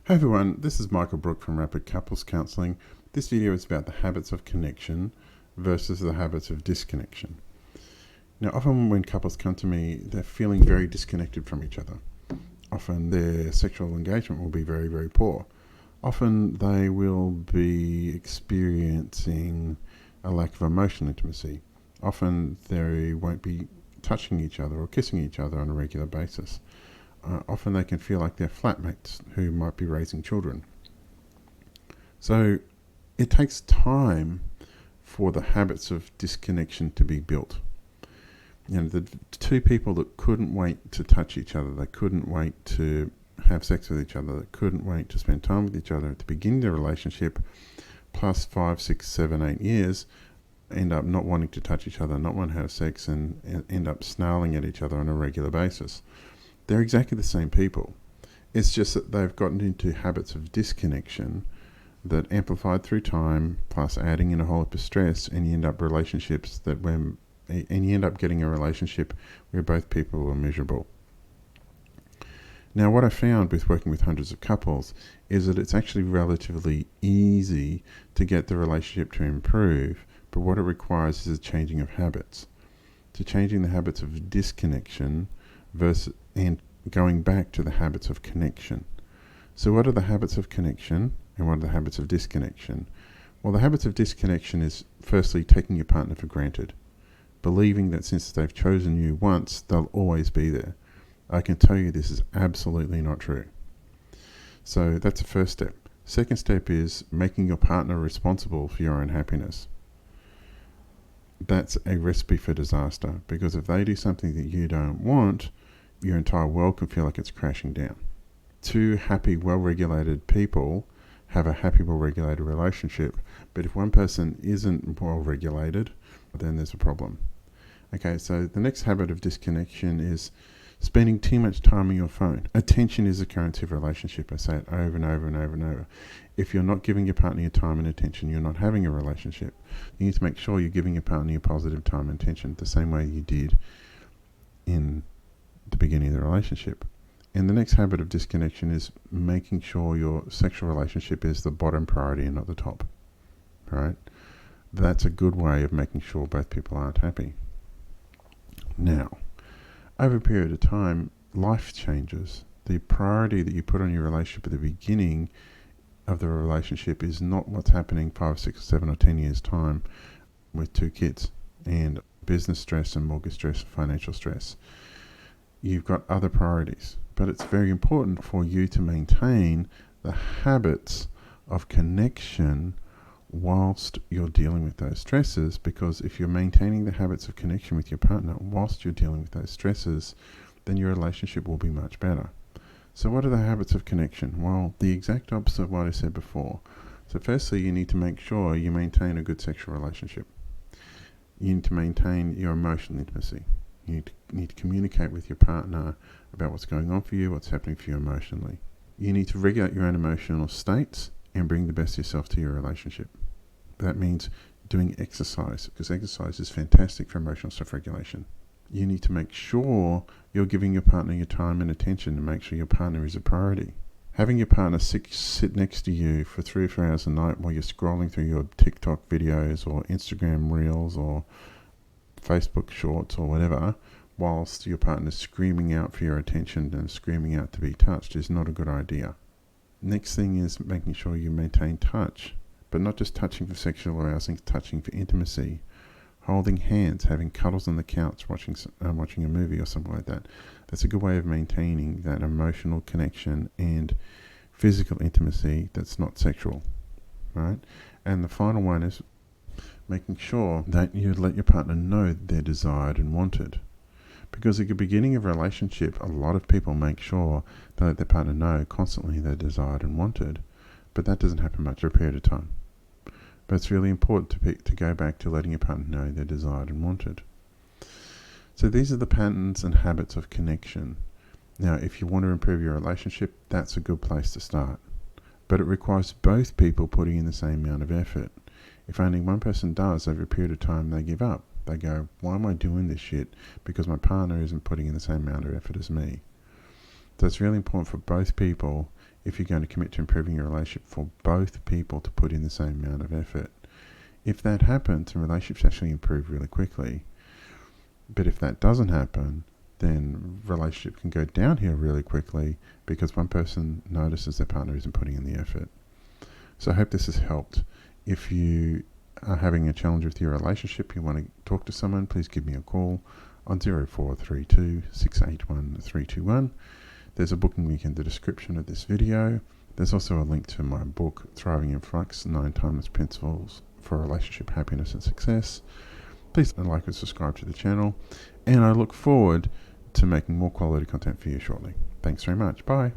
Hey everyone, this is Michael Brook from Rapid Couples Counselling. This video is about the habits of connection versus the habits of disconnection. Now, often when couples come to me, they're feeling very disconnected from each other. Often their sexual engagement will be very, very poor. Often they will be experiencing a lack of emotional intimacy. Often they won't be touching each other or kissing each other on a regular basis. Often they can feel like they're flatmates who might be raising children. So it takes time for the habits of disconnection to be built. You know, the two people that couldn't wait to touch each other, they couldn't wait to have sex with each other, they couldn't wait to spend time with each other at the beginning of the relationship, plus 5, 6, 7, 8 years, end up not wanting to touch each other, not wanting to have sex, and end up snarling at each other on a regular basis. They're exactly the same people. It's just that they've gotten into habits of disconnection that amplified through time, plus adding in a whole heap of stress, and you end up getting a relationship where both people are miserable. Now, what I found with working with hundreds of couples is that it's actually relatively easy to get the relationship to improve, but what it requires is a changing of habits. To changing the habits of disconnection and going back to the habits of connection. So what are the habits of connection and what are the habits of disconnection? Well, the habits of disconnection is firstly taking your partner for granted, believing that since they've chosen you once, they'll always be there. I can tell you this is absolutely not true. So that's the first step. Second step is making your partner responsible for your own happiness. That's a recipe for disaster, because if they do something that you don't want, your entire world can feel like it's crashing down. Two happy, well-regulated people have a happy, well-regulated relationship, but if one person isn't well-regulated, then there's a problem. Okay, so the next habit of disconnection is spending too much time on your phone. Attention is the currency of a relationship. I say it over and over and over and over. If you're not giving your partner your time and attention, you're not having a relationship. You need to make sure you're giving your partner your positive time and attention the same way you did in the beginning of the relationship. And the next habit of disconnection is making sure your sexual relationship is the bottom priority and not the top. Right? That's a good way of making sure both people aren't happy. Now, over a period of time, life changes. The priority that you put on your relationship at the beginning of the relationship is not what's happening 5, 6, 7 or 10 years time with 2 kids and business stress and mortgage stress and financial stress. You've got other priorities, but it's very important for you to maintain the habits of connection whilst you're dealing with those stresses, because if you're maintaining the habits of connection with your partner whilst you're dealing with those stresses, then your relationship will be much better. So what are the habits of connection? Well, the exact opposite of what I said before. So firstly, you need to make sure you maintain a good sexual relationship. You need to maintain your emotional intimacy. You need to communicate with your partner about what's going on for you, what's happening for you emotionally. You need to regulate your own emotional states and bring the best of yourself to your relationship. That means doing exercise, because exercise is fantastic for emotional self-regulation. You need to make sure you're giving your partner your time and attention to make sure your partner is a priority. Having your partner sit next to you for 3 or 4 hours a night while you're scrolling through your TikTok videos or Instagram Reels or Facebook Shorts or whatever, whilst your partner's screaming out for your attention and screaming out to be touched, is not a good idea. Next thing is making sure you maintain touch, but not just touching for sexual arousing, touching for intimacy. Holding hands, having cuddles on the couch, watching a movie or something like that. That's a good way of maintaining that emotional connection and physical intimacy that's not sexual, right? And the final one is making sure that you let your partner know they're desired and wanted. Because at the beginning of a relationship, a lot of people make sure they let their partner know constantly they're desired and wanted, but that doesn't happen much for a period of time. But it's really important to go back to letting your partner know they're desired and wanted. So these are the patterns and habits of connection. Now, if you want to improve your relationship, that's a good place to start. But it requires both people putting in the same amount of effort. If only one person does, over a period of time, they give up. They go, why am I doing this shit? Because my partner isn't putting in the same amount of effort as me. So it's really important for both people if you're going to commit to improving your relationship for both people to put in the same amount of effort. If that happens, the relationships actually improve really quickly. But if that doesn't happen, then relationship can go downhill really quickly because one person notices their partner isn't putting in the effort. So I hope this has helped. If you are having a challenge with your relationship, you want to talk to someone, please give me a call on 0432 681 321. There's a booking link in the description of this video. There's also a link to my book, Thriving in Flux, 9 Timeless Principles for Relationship Happiness and Success. Please like and subscribe to the channel, and I look forward to making more quality content for you shortly. Thanks very much. Bye.